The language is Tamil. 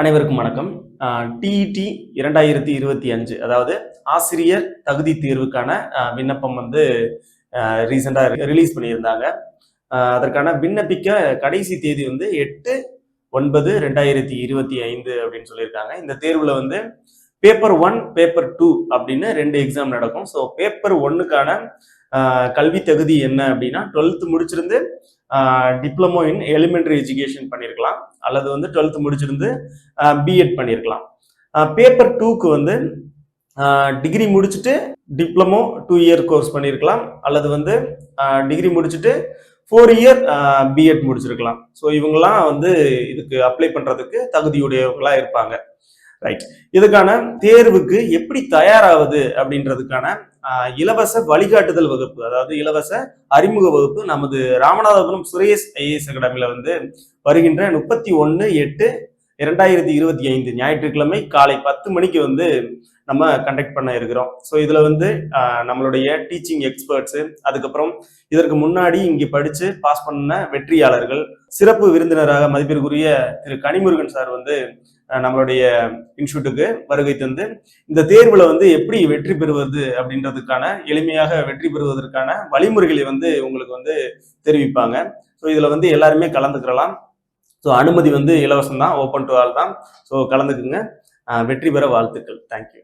அனைவருக்கும் வணக்கம். டிஇடி 2025 அதாவது ஆசிரியர் தகுதி தேர்வுக்கான விண்ணப்பம் வந்து ரீசெண்டாக ரிலீஸ் பண்ணியிருந்தாங்க. அதற்கான விண்ணப்பிக்க கடைசி தேதி வந்து 8/9/2025 அப்படின்னு சொல்லியிருக்காங்க. இந்த தேர்வில் வந்து பேப்பர் 1, பேப்பர் 2 அப்படின்னு 2 எக்ஸாம் நடக்கும். ஸோ பேப்பர் 1க்கான கல்வி தகுதி என்ன அப்படின்னா 12th முடிச்சிருந்து டிப்ளமோ இன் எலிமெண்டரி எஜுகேஷன் பண்ணியிருக்கலாம், அல்லது வந்து 12th முடிச்சிருந்து பிஎட் பண்ணியிருக்கலாம். பேப்பர் 2க்கு வந்து டிகிரி முடிச்சுட்டு டிப்ளமோ 2 இயர் கோர்ஸ் பண்ணியிருக்கலாம், அல்லது வந்து டிகிரி முடிச்சுட்டு 4 இயர் பிஎட் முடிச்சிருக்கலாம். ஸோ இவங்கெல்லாம் வந்து இதுக்கு அப்ளை பண்றதுக்கு தகுதியுடையவங்களா இருப்பாங்க. ரைட். இதுக்கான தேர்வுக்கு எப்படி தயாராகுது அப்படின்றதுக்கான இலவச வழிகாட்டுதல் வகுப்பு, அதாவது இலவச அறிமுக வகுப்பு நமது ராமநாதபுரம் சுரேஷ் ஐஏஎஸ் அகாடமியில வந்து வருகின்ற 31/8/2025 ஞாயிற்றுக்கிழமை காலை 10 மணிக்கு வந்து நம்ம கண்டக்ட் பண்ண இருக்கிறோம். ஸோ இதுல வந்து நம்மளுடைய டீச்சிங் எக்ஸ்பர்ட்ஸு, அதுக்கப்புறம் இதற்கு முன்னாடி இங்கே படிச்சு பாஸ் பண்ண வெற்றியாளர்கள், சிறப்பு விருந்தினராக மதிப்பிற்குரிய திரு கனிமுருகன் சார் வந்து நம்மளுடைய இன்ஸ்டியூட்டுக்கு வருகை தந்து இந்த தேர்வுல வந்து எப்படி வெற்றி பெறுவது அப்படின்றதுக்கான எளிமையாக வெற்றி பெறுவதற்கான வழிமுறைகளை வந்து உங்களுக்கு வந்து தெரிவிப்பாங்க. ஸோ இதுல வந்து எல்லாருமே கலந்துக்கலாம். ஸோ அனுமதி வந்து இலவசம் தான், ஓப்பன் டு ஆல் தான். ஸோ கலந்துக்குங்க. வெற்றி பெற வாழ்த்துக்கள். தேங்க்யூ.